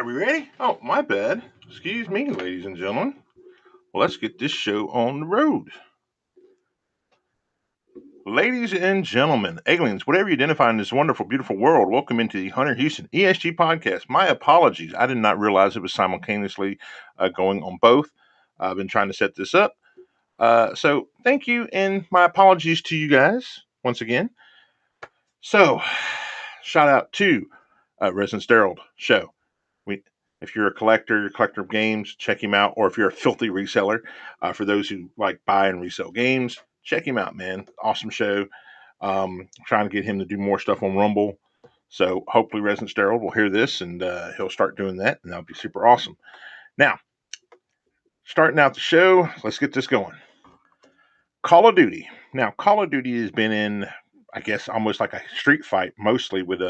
we ready? Oh, my bad. Excuse me, ladies and gentlemen. Well, let's get this show on the road. Ladies and gentlemen, aliens, whatever you identify in this wonderful, beautiful world, welcome into the Hunter Houston e.s.g podcast. My apologies. I did not realize it was simultaneously going on both. I've been trying to set this up. So thank you, and my apologies to you guys once again. So, shout out to Resident Steroid Show. If you're a collector of games, check him out. Or if you're a filthy reseller, for those who like buy and resell games, check him out, man. Awesome show. Trying to get him to do more stuff on Rumble. So hopefully Resident Steroid will hear this and he'll start doing that, and that'll be super awesome. Now, starting out the show, let's get this going. Call of Duty. Now, Call of Duty has been in, I guess, almost like a street fight, mostly with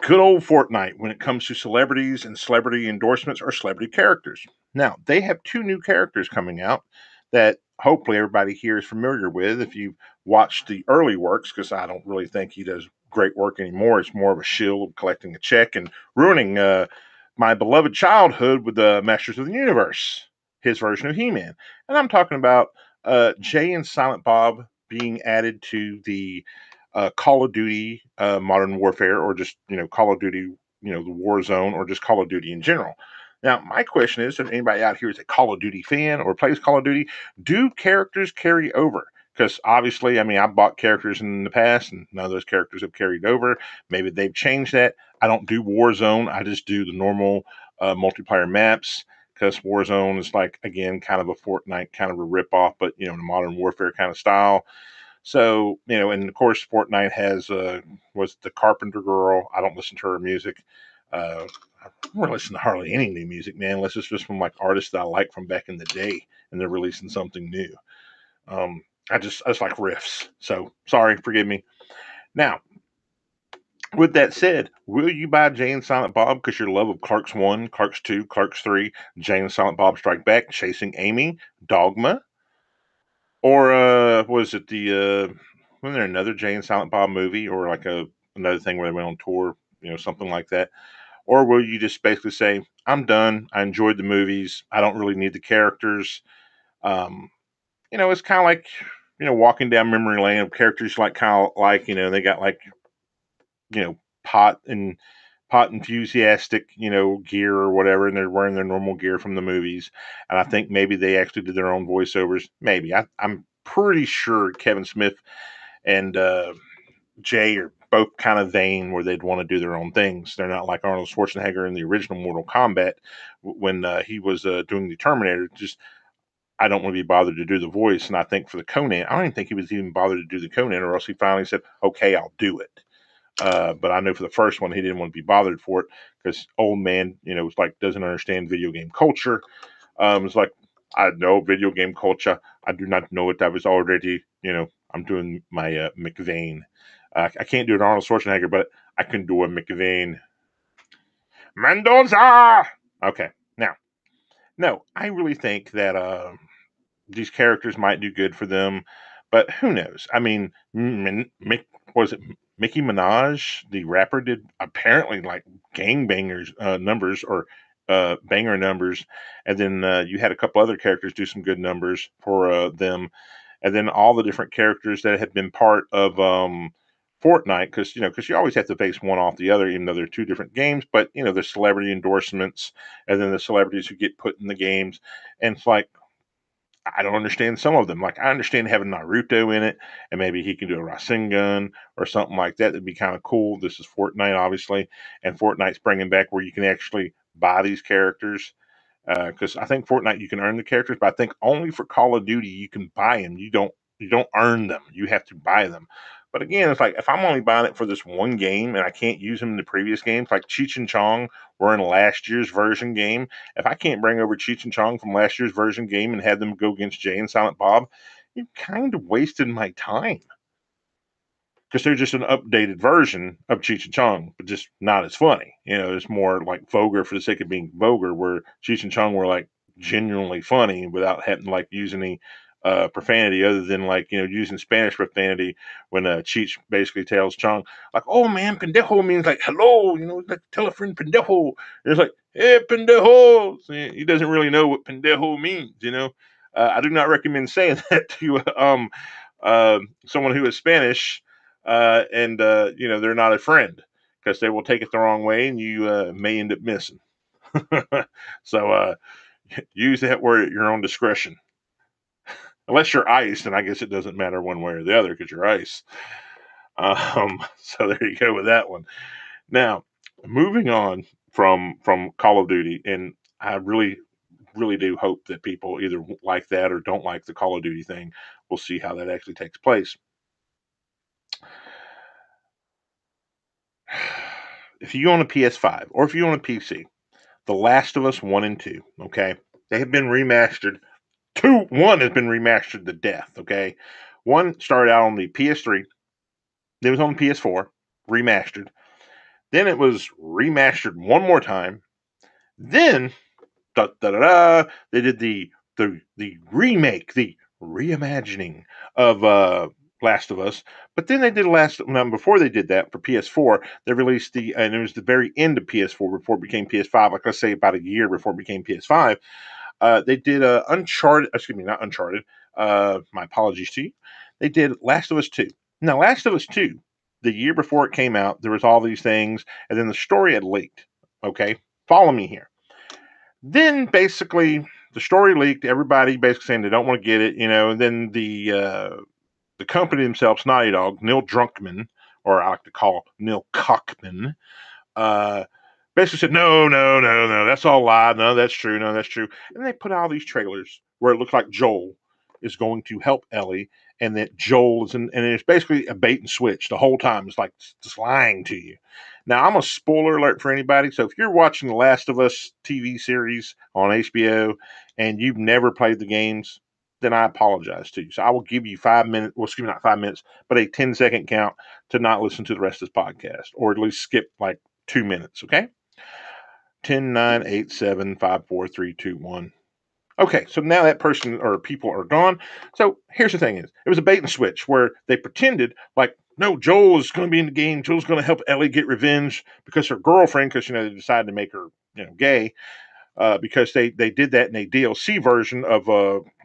good old Fortnite when it comes to celebrities and celebrity endorsements or celebrity characters. Now, they have two new characters coming out that hopefully everybody here is familiar with if you've watched the early works, because I don't really think he does great work anymore. It's more of a shill collecting a check and ruining my beloved childhood with the Masters of the Universe, his version of He-Man. And I'm talking about Jay and Silent Bob being added to the Call of Duty Modern Warfare, or just Call of Duty, the War Zone, or just Call of Duty in general. Now, my question is, if anybody out here is a Call of Duty fan or plays Call of Duty, do characters carry over? Because obviously, I've bought characters in the past, and none of those characters have carried over. Maybe they've changed that. I don't do Warzone. I just do the normal multiplayer maps, because Warzone is like, again, kind of a Fortnite kind of a ripoff, but in a Modern Warfare kind of style. So, and of course, Fortnite has was the Carpenter Girl. I don't listen to her music. I don't listen to hardly any new music, man, unless it's just from like artists that I like from back in the day, and they're releasing something new. I just like riffs. So sorry, forgive me. Now, with that said, will you buy Jay and Silent Bob because your love of Clerks 1, Clerks 2, Clerks 3, Jay and Silent Bob Strike Back, Chasing Amy, Dogma? Or was it wasn't there another Jay and Silent Bob movie, or like another thing where they went on tour, something like that? Or will you just basically say, I'm done. I enjoyed the movies. I don't really need the characters. It's kind of like, walking down memory lane of characters like they got like, you know, pot and pot enthusiastic, gear or whatever, and they're wearing their normal gear from the movies. And I think maybe they actually did their own voiceovers. Maybe. I'm pretty sure Kevin Smith and Jay are both kind of vain where they'd want to do their own things. They're not like Arnold Schwarzenegger in the original Mortal Kombat when he was doing the Terminator. Just, I don't want to be bothered to do the voice. And I think for the Conan, I don't even think he was even bothered to do the Conan, or else he finally said, okay, I'll do it. But I know for the first one, he didn't want to be bothered for it because old man, it's like doesn't understand video game culture. It's like, I know video game culture. I do not know it. I was already, I'm doing my McVeigh. I can't do an Arnold Schwarzenegger, but I can do a McVeigh. Mendoza! Okay, now, no, I really think that these characters might do good for them, but who knows? Was it Nicki Minaj, the rapper, did apparently like gangbangers numbers, or banger numbers, and then you had a couple other characters do some good numbers for them, and then all the different characters that had been part of Fortnite, because you always have to base one off the other, even though they're two different games. But the celebrity endorsements, and then the celebrities who get put in the games, and it's like, I don't understand some of them. Like, I understand having Naruto in it, and maybe he can do a Rasengan or something like that. That'd be kind of cool. This is Fortnite, obviously, and Fortnite's bringing back where you can actually buy these characters. Because I think Fortnite you can earn the characters, but I think only for Call of Duty you can buy them. You don't earn them. You have to buy them. But again, it's like if I'm only buying it for this one game and I can't use them in the previous games, like Cheech and Chong were in last year's version game. If I can't bring over Cheech and Chong from last year's version game and have them go against Jay and Silent Bob, you kind of wasted my time. Because they're just an updated version of Cheech and Chong, but just not as funny. It's more like vulgar for the sake of being vulgar, where Cheech and Chong were like genuinely funny without having to like use any profanity other than like using Spanish profanity when Cheech basically tells Chong like, "Oh man, pendejo means like hello, like tell a friend pendejo." And it's like, "Hey pendejo." So he doesn't really know what pendejo means. I do not recommend saying that to someone who is Spanish and they're not a friend because they will take it the wrong way and you may end up missing. So use that word at your own discretion. Unless you're ice, then I guess it doesn't matter one way or the other because you're ice. So there you go with that one. Now, moving on from Call of Duty, and I really, really do hope that people either like that or don't like the Call of Duty thing. We'll see how that actually takes place. If you own a PS5 or if you own a PC, The Last of Us 1 and 2, okay, they have been remastered. One has been remastered to death, okay? One started out on the PS3, then it was on the PS4, remastered. Then it was remastered one more time. Then they did the remake, the reimagining of Last of Us. But then they did before they did that for PS4, they released and it was the very end of PS4 before it became PS5. Like let's say about a year before it became PS5. They did Uncharted. Excuse me, not Uncharted. My apologies to you. They did Last of Us 2. Now, Last of Us 2, the year before it came out, there was all these things, and then the story had leaked. Okay, follow me here. Then basically the story leaked. Everybody basically saying they don't want to get it, and then the company themselves, Naughty Dog, Neil Druckmann, or I like to call Neil Cockman, uh, basically said, no, no, no, no, that's all lie. No, that's true. No, that's true. And they put out these trailers where it looks like Joel is going to help Ellie and that Joel is and it's basically a bait and switch the whole time. It's like just lying to you. Now, I'm a spoiler alert for anybody. So if you're watching The Last of Us TV series on HBO and you've never played the games, then I apologize to you. So I will give you 5 minutes, well, excuse me, not 5 minutes, but a 10-second count to not listen to the rest of this podcast or at least skip like 2 minutes, okay? 10, 9, 8, 7, 5, 4, 3, 2, 1. Okay, so now that person or people are gone. So here's the thing: it was a bait and switch where they pretended like, no, Joel is going to be in the game. Joel's going to help Ellie get revenge because her girlfriend, because they decided to make her gay, because they did that in a DLC version of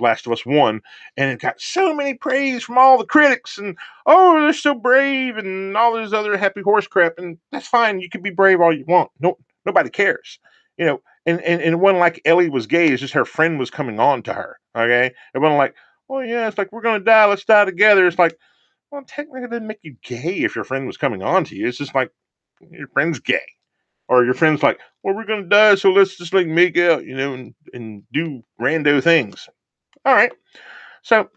Last of Us 1, and it got so many praise from all the critics, and oh, they're so brave, and all this other happy horse crap, and that's fine. You can be brave all you want. No, nobody cares, And it wasn't like Ellie was gay. It's just her friend was coming on to her. Okay, it wasn't like, oh yeah, it's like we're gonna die. Let's die together. It's like, well, technically, it didn't make you gay if your friend was coming on to you. It's just like your friend's gay or your friend's like, well, we're gonna die, so let's just like make out, and do rando things. All right. So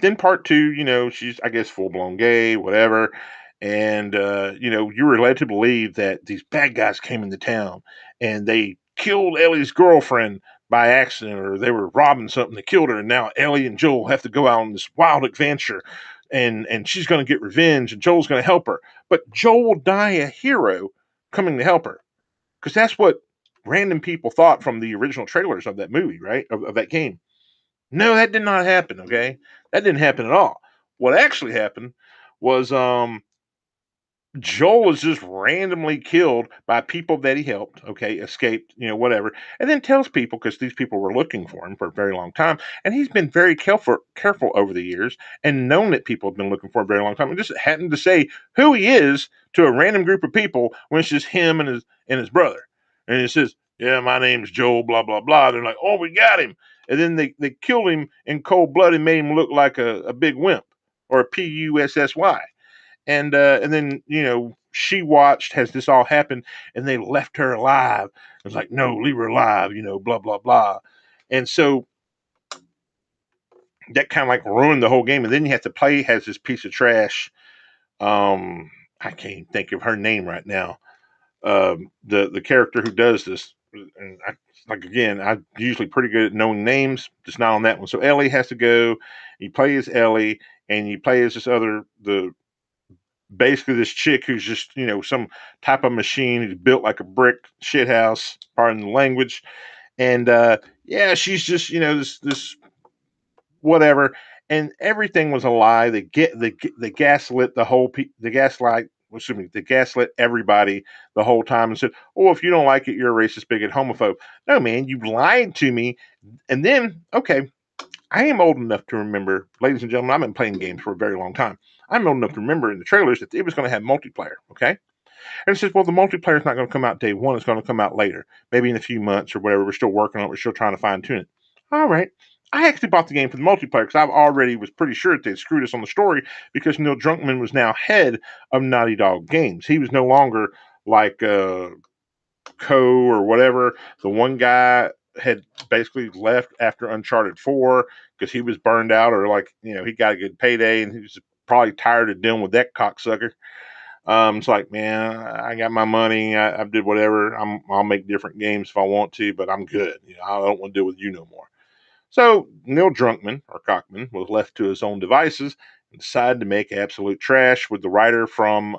then part two, she's I guess full blown gay, whatever. And you were led to believe that these bad guys came into town and they killed Ellie's girlfriend by accident, or they were robbing something, they killed her, and now Ellie and Joel have to go out on this wild adventure, and she's going to get revenge, and Joel's going to help her, but Joel will die a hero coming to help her because that's what random people thought from the original trailers of that movie, right? Of that game. No, that did not happen. Okay, that didn't happen at all. What actually happened was Joel is just randomly killed by people that he helped, okay, escaped, whatever, and then tells people because these people were looking for him for a very long time, and he's been very careful over the years and known that people have been looking for a very long time, and just happened to say who he is to a random group of people when it's just him and his brother, and he says, "Yeah, my name's Joel," blah blah blah. They're like, "Oh, we got him," and then they killed him in cold blood and made him look like a big wimp or a pussy, and then she watched as this all happened, and they left her alive. It was like, no, leave her alive, blah blah blah, and so that kind of like ruined the whole game. And then you have to play has this piece of trash. I can't think of her name right now. The character who does this, and like again, I'm usually pretty good at knowing names, just not on that one. So Ellie has to go. You play as Ellie, and you play as this other the basically this chick who's just some type of machine who's built like a brick shithouse, pardon the language, and yeah, she's just this whatever, and everything was a lie. They gaslit the whole the gaslight. Excuse me, they gaslit everybody the whole time and said, "Oh, if you don't like it, you're a racist, bigot, homophobe." No, man, you lied to me. And then, okay, I am old enough to remember, ladies and gentlemen, I've been playing games for a very long time. I'm old enough to remember in the trailers that it was going to have multiplayer. Okay, and it says, well, the multiplayer is not going to come out day one. It's going to come out later, maybe in a few months or whatever. We're still working on it. We're still trying to fine tune it. All right. I actually bought the game for the multiplayer because I already was pretty sure that they'd screwed us on the story because Neil Druckmann was now head of Naughty Dog Games. He was no longer like Co or whatever. The one guy had basically left after Uncharted 4 because he was burned out or like, he got a good payday and he was probably tired of dealing with that cocksucker. It's like, man, I got my money. I did whatever. I'll make different games if I want to, but I'm good. I don't want to deal with you no more. So Neil Druckmann or Cockman was left to his own devices and decided to make absolute trash with the writer from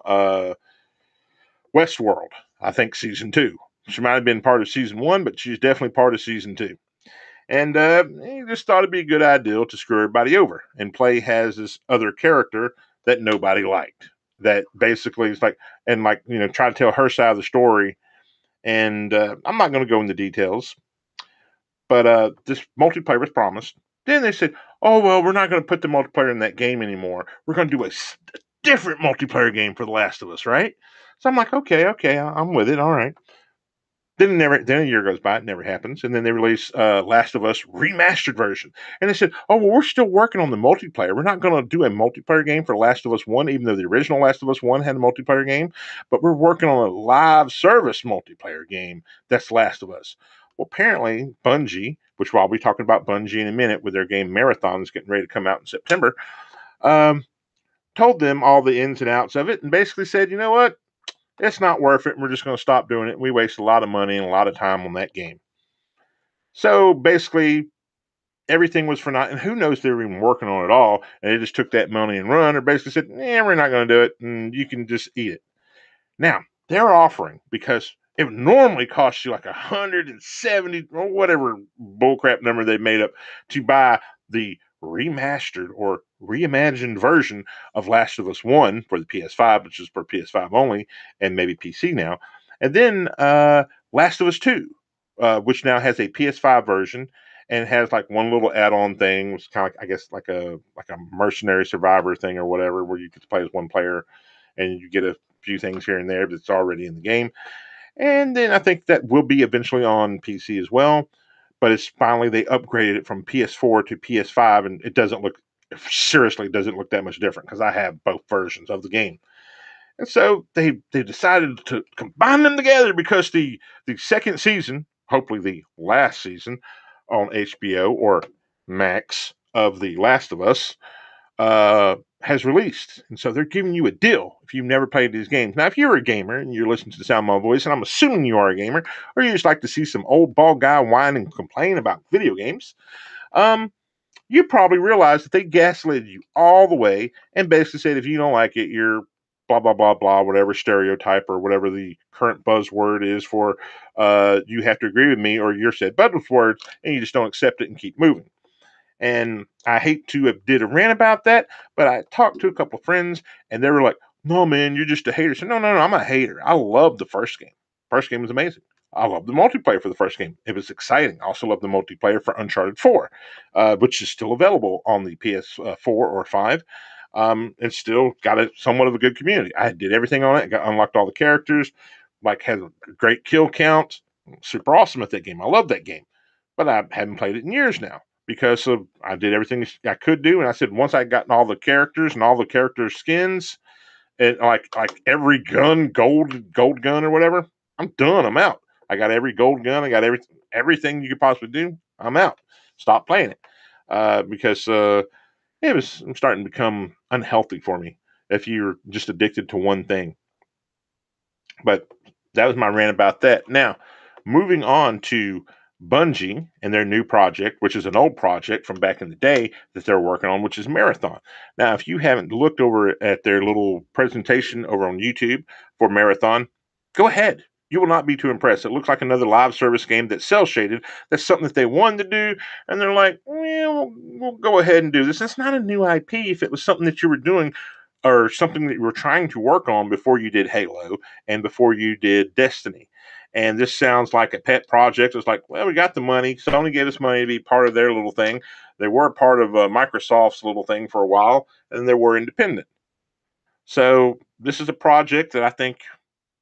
Westworld. I think season 2. She might have been part of season 1, but she's definitely part of season 2. And he just thought it'd be a good idea to screw everybody over. And Play has this other character that nobody liked. That basically is like, and like, try to tell her side of the story. And I'm not going to go into details, but this multiplayer was promised. Then they said, oh, well, we're not going to put the multiplayer in that game anymore. We're going to do a different multiplayer game for The Last of Us, right? So I'm like, okay, I'm with it. All right. Then a year goes by, it never happens, and then they release Last of Us remastered version, and they said, "Oh well, we're still working on the multiplayer. We're not going to do a multiplayer game for Last of Us One, even though the original Last of Us One had a multiplayer game, but we're working on a live service multiplayer game that's Last of Us." Well, apparently Bungie, which I'll be talking about Bungie in a minute with their game Marathon is getting ready to come out in September, um, told them all the ins and outs of it, and basically said, "You know what? It's not worth it. And we're just going to stop doing it. We waste a lot of money and a lot of time on that game." So basically, everything was for naught. And who knows they were even working on it all. And they just took that money and run, or basically said, we're not going to do it. And you can just eat it. Now, they're offering, because it would normally cost you like 170 or whatever bullcrap number they made up to buy the remastered or reimagined version of Last of Us 1 for the PS5, which is for PS5 only, and maybe PC now. And then Last of Us 2, which now has a PS5 version and has like one little add-on thing, which is kind of like, I guess, like a mercenary survivor thing or whatever, where you get to play as one player and you get a few things here and there that's already in the game. And then I think that will be eventually on PC as well. But it's finally they upgraded it from PS4 to PS5, and it doesn't look, seriously, it doesn't look that much different because I have both versions of the game. And so they decided to combine them together because the second season, hopefully the last season on HBO or Max of The Last of Us, has released. And so they're giving you a deal if you've never played these games. Now, if you're a gamer and you're listening to the sound of my voice, and I'm assuming you are a gamer, or you just like to see some old bald guy whine and complain about video games, um, you probably realize that they gaslit you all the way and basically said if you don't like it, you're blah, blah, blah, blah, whatever stereotype or whatever the current buzzword is for you have to agree with me or you're said buzzwords and you just don't accept it and keep moving. And I hate to have did a rant about that, but I talked to a couple of friends and they were like, no, man, you're just a hater. So, no, I'm a hater. I love the first game. First game was amazing. I love the multiplayer for the first game. It was exciting. I also love the multiplayer for Uncharted 4, which is still available on the PS4 or 5. And still got a somewhat of a good community. I did everything on it. Got unlocked all the characters. Like had a great kill count. Super awesome at that game. I love that game, but I haven't played it in years now because of I did everything I could do, and I said once I gotten all the characters and all the character skins, and like every gun, gold gun or whatever, I'm done. I'm out. I got every gold gun. I got everything you could possibly do. I'm out. Stop playing it because it was starting to become unhealthy for me if you're just addicted to one thing. But that was my rant about that. Now, moving on to Bungie and their new project, which is an old project from back in the day that they're working on, which is Marathon. Now, if you haven't looked over at their little presentation over on YouTube for Marathon, go ahead. you will not be too impressed. It looks like another live service game that's cell shaded. That's something that they wanted to do, and they're like, we'll go ahead and do this. It's not a new IP. If it was something that you were doing or something that you were trying to work on before you did Halo and before you did Destiny. And this sounds like a pet project. It's like, well, we got the money. Sony gave us money to be part of their little thing. They were part of Microsoft's little thing for a while, and they were independent. So this is a project that I think,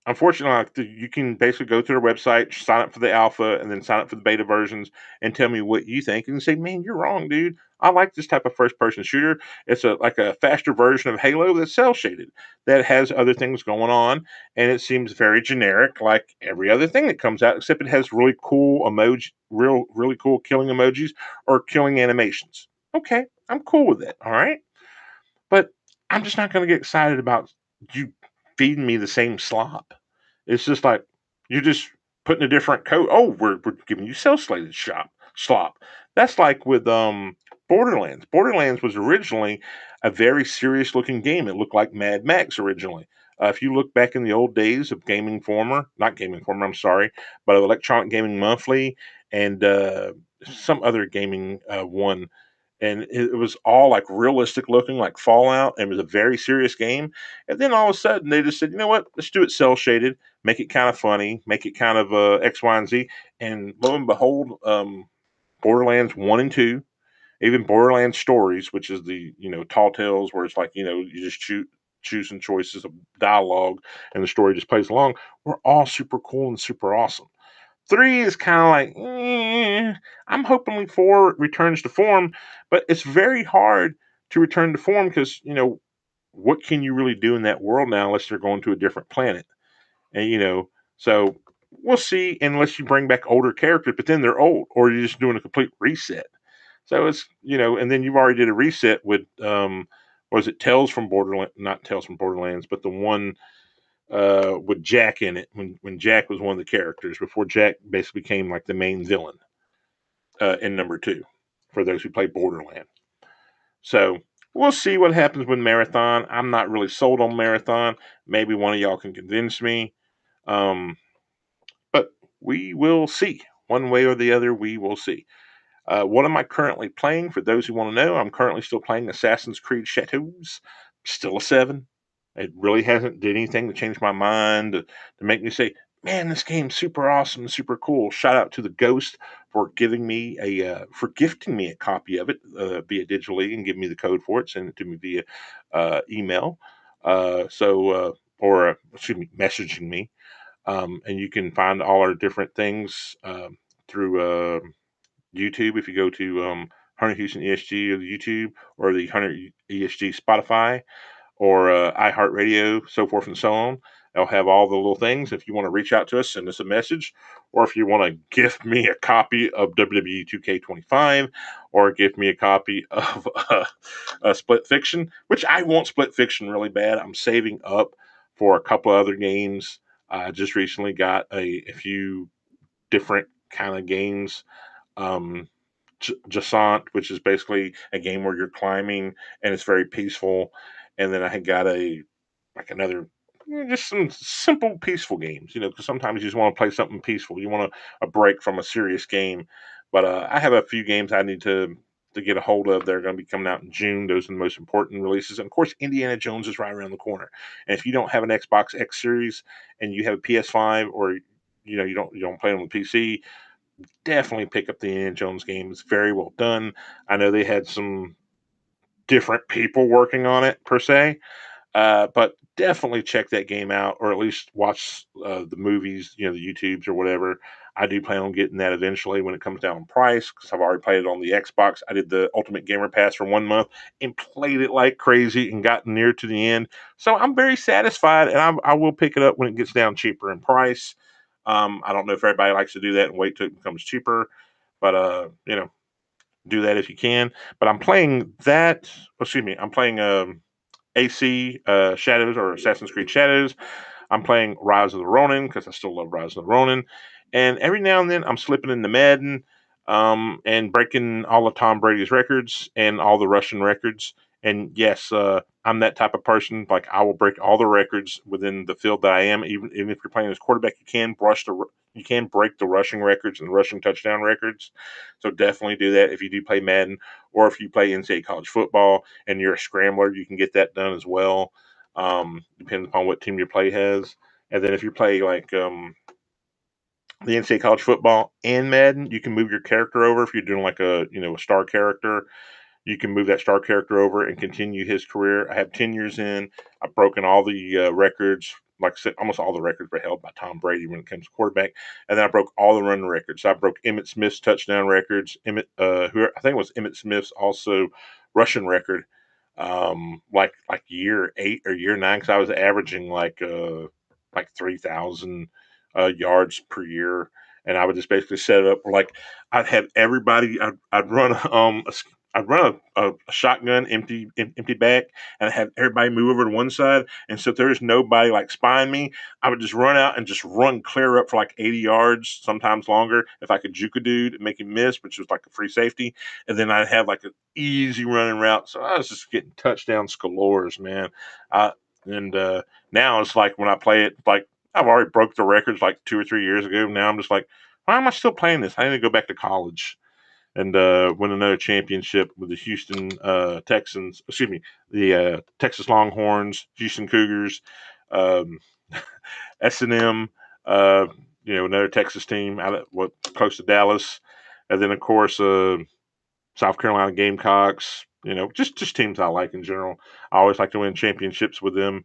unfortunately, you can basically go to their website, sign up for the alpha, and then sign up for the beta versions, and tell me what you think, and say, "Man, you're wrong, dude. I like this type of first-person shooter. It's like a faster version of Halo that's cell shaded, that has other things going on, and it seems very generic, like every other thing that comes out, except it has really cool emoji, really cool killing emojis or killing animations. Okay, I'm cool with it. All right." But I'm just not going to get excited about you feeding me the same slop. It's just like you're just putting a different coat. Oh, we're giving you cell slated slop. That's like with Borderlands. Borderlands was originally a very serious looking game. It looked like Mad Max originally. If you look back in the old days of Gaming Informer, not Gaming Informer, I'm sorry, but of Electronic Gaming Monthly and some other gaming one, and it was all like realistic looking, like Fallout, and it was a very serious game. And then all of a sudden, they just said, you know what? Let's do it cell shaded, make it kind of funny, make it kind of X, Y, and Z. And lo and behold, Borderlands 1 and 2, even Borderlands Stories, which is the Tall Tales, where it's like you just choosing choices of dialogue, and the story just plays along. Were all super cool and super awesome. 3 is kind of like, I'm hoping 4 returns to form, but it's very hard to return to form because, what can you really do in that world now unless they're going to a different planet? And, so we'll see unless you bring back older characters, but then they're old, or you're just doing a complete reset. So it's, and then you've already did a reset with, was it Tales from Borderlands? Not Tales from Borderlands, but the one with Jack in it when Jack was one of the characters before Jack basically became like the main villain in number 2 for those who play Borderland. So we'll see what happens with Marathon. I'm not really sold on Marathon. Maybe one of y'all can convince me. Um, but we will see. One way or the other, we will see. What am I currently playing? For those who want to know, I'm currently still playing Assassin's Creed Shadows. Still a 7. It really hasn't did anything to change my mind to make me say, "Man, this game's super awesome, super cool." Shout out to the Ghost for giving me for gifting me a copy of it via digitally and giving me the code for it. Send it to me via email. Or excuse me, messaging me. And you can find all our different things through YouTube. If you go to Hunter Houston ESG or the YouTube, or the Hunter ESG Spotify, or iHeartRadio, so forth and so on. They'll have all the little things. If you want to reach out to us, send us a message. Or if you want to gift me a copy of WWE 2K25, or give me a copy of Split Fiction, which I want Split Fiction really bad. I'm saving up for a couple other games. I just recently got a few different kind of games. Um, Jasant, which is basically a game where you're climbing and it's very peaceful. And then I had got another, just some simple peaceful games, because sometimes you just want to play something peaceful. You want a break from a serious game. But I have a few games I need to get a hold of. They're going to be coming out in June. Those are the most important releases. And of course, Indiana Jones is right around the corner. And if you don't have an Xbox X Series and you have a PS5, or you don't play on the PC, definitely pick up the Indiana Jones game. It's very well done. I know they had some different people working on it per se, but definitely check that game out, or at least watch the movies, the YouTubes or whatever. I do plan on getting that eventually when it comes down in price, because I've already played it on the Xbox. I did the Ultimate Gamer Pass for 1 month and played it like crazy and got near to the end. So I'm very satisfied, and I will pick it up when it gets down cheaper in price. I don't know if everybody likes to do that and wait till it becomes cheaper, but do that if you can. But I'm playing that. Excuse me. I'm playing AC Shadows, or Assassin's Creed Shadows. I'm playing Rise of the Ronin because I still love Rise of the Ronin. And every now and then I'm slipping into Madden and breaking all of Tom Brady's records and all the Russian records. And yes, I'm that type of person. Like I will break all the records within the field that I am. Even if you're playing as quarterback, you can break the rushing records and the rushing touchdown records. So definitely do that if you do play Madden, or if you play NCAA college football and you're a scrambler, you can get that done as well. Depends upon what team your play has. And then if you play like the NCAA college football and Madden, you can move your character over if you're doing like a star character. You can move that star character over and continue his career. I have 10 years in. I've broken all the records, like I said, almost all the records were held by Tom Brady when it comes to quarterback. And then I broke all the running records. So I broke Emmitt Smith's touchdown records. Who I think it was Emmitt Smith's also rushing record, like year 8 or year 9, because I was averaging like 3,000 yards per year. And I would just basically set it up like I'd have everybody. I'd run I'd run a shotgun empty back, and I have everybody move over to one side. And so if there's nobody like spying me, I would just run out and just run clear up for like 80 yards, sometimes longer. If I could juke a dude and make him miss, which was like a free safety, and then I'd have like an easy running route. So I was just getting touchdowns galores, man. And Now it's like when I play it, like I've already broke the records like 2 or 3 years ago. Now I'm just like, why am I still playing this? I need to go back to college and win another championship with the Houston Texans. Excuse me, the Texas Longhorns, Houston Cougars, um, S&M. Uh, another Texas team out of close to Dallas, and then of course South Carolina Gamecocks. Just teams I like in general. I always like to win championships with them,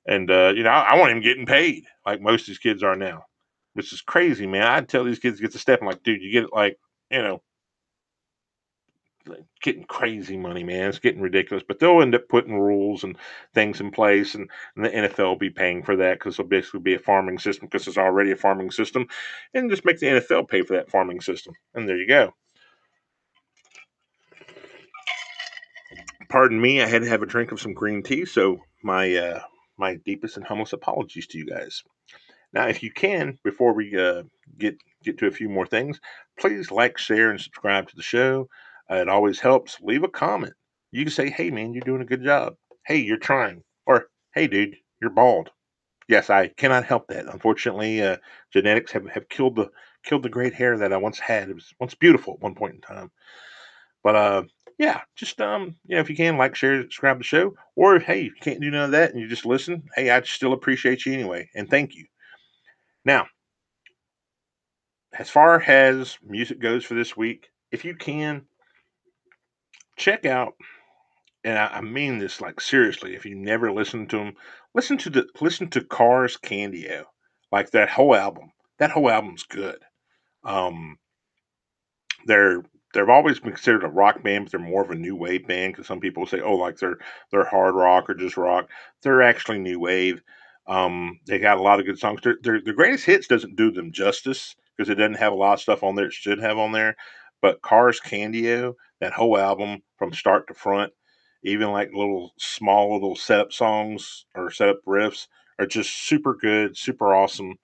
and I want him getting paid like most of these kids are now, which is crazy, man. I'd tell these kids to get the step. I'm like, dude, you get it like you know getting crazy money, man. It's getting ridiculous. But they'll end up putting rules and things in place, and the NFL will be paying for that because it'll basically be a farming system because it's already a farming system, and just make the NFL pay for that farming system. And there you go. Pardon me, I had to have a drink of some green tea, so my deepest and humblest apologies to you guys. Now, if you can, before we get get to a few more things, please like, share, and subscribe to the show. It always helps. Leave a comment. You can say, "Hey, man, you're doing a good job. Hey, you're trying," or "Hey, dude, you're bald." Yes, I cannot help that. Unfortunately, genetics have killed the great hair that I once had. It was once beautiful at one point in time. But yeah, just if you can, like, share, subscribe to the show, or hey, if you can't do none of that and you just listen, hey, I still appreciate you anyway, and thank you. Now, as far as music goes for this week, if you can, check out, and I mean this like seriously, if you never listened to them, listen to Cars Candio, like that whole album. That whole album's good. Um, they're they've always been considered a rock band, but they're more of a new wave band because some people say, oh, like they're hard rock or just rock. They're actually new wave. They got a lot of good songs. Their greatest hits doesn't do them justice because it doesn't have a lot of stuff on there it should have on there. But Cars Candio, that whole album from start to front, even like little small little setup songs or setup riffs are just super good, super awesome.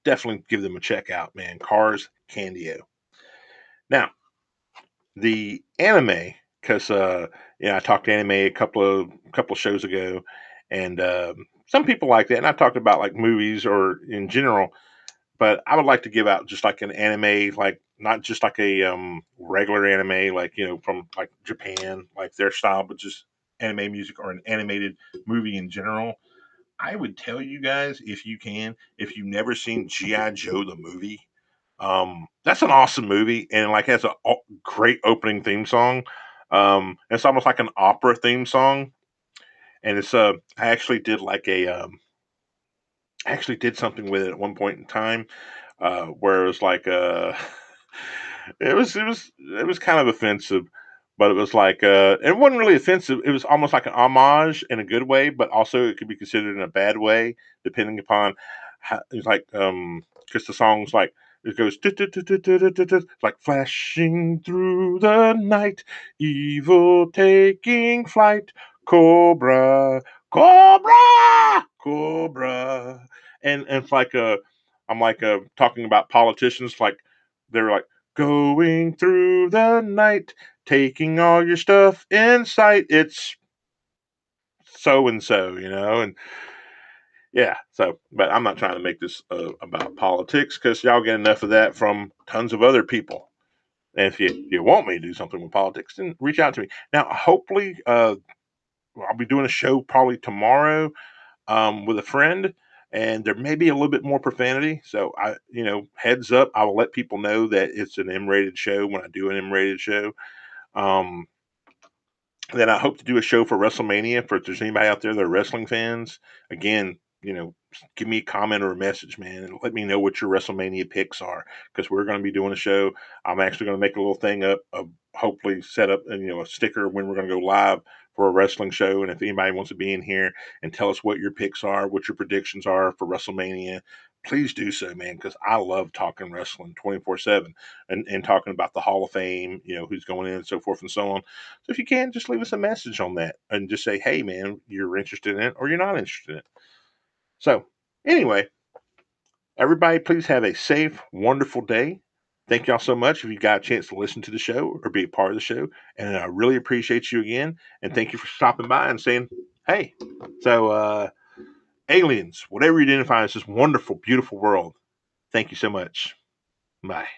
Definitely give them a check out, man. Cars Candio. Now, the anime, because I talked anime a couple of shows ago, and some people like that, and I talked about like movies or in general, but I would like to give out just like an anime, like not just like a regular anime, like from like Japan, like their style, but just anime music or an animated movie in general. I would tell you guys if you can, if you've never seen GI Joe the movie, that's an awesome movie and like has a great opening theme song. It's almost like an opera theme song, and it's I actually did like I actually did something with it at one point in time, where it was like it was kind of offensive, but it was like it wasn't really offensive. It was almost like an homage in a good way, but also it could be considered in a bad way, depending upon how. It's like because the song's like it goes like flashing through the night, evil taking flight, cobra, cobra, cobra, and it's like I'm like talking about politicians like they're like going through the night, taking all your stuff in sight. It's so and so, and yeah. So, but I'm not trying to make this about politics because y'all get enough of that from tons of other people. And if you want me to do something with politics, then reach out to me. Now, hopefully, I'll be doing a show probably tomorrow with a friend, and there may be a little bit more profanity. So heads up, I will let people know that it's an M-rated show when I do an M-rated show. Um, then I hope to do a show for WrestleMania. For if there's anybody out there that are wrestling fans, again, give me a comment or a message, man, and let me know what your WrestleMania picks are because we're going to be doing a show. I'm actually going to make a little thing up of hopefully set up a sticker when we're going to go live for a wrestling show. And if anybody wants to be in here and tell us what your picks are, what your predictions are for WrestleMania, please do so, man, because I love talking wrestling 24/7 and talking about the Hall of Fame, who's going in and so forth and so on. So if you can, just leave us a message on that and just say, hey, man, you're interested in it or you're not interested in it. So anyway, everybody, please have a safe, wonderful day. Thank y'all so much if you got a chance to listen to the show or be a part of the show. And I really appreciate you again. And thank you for stopping by and saying, hey. So, aliens, whatever you identify as this wonderful, beautiful world, thank you so much. Bye.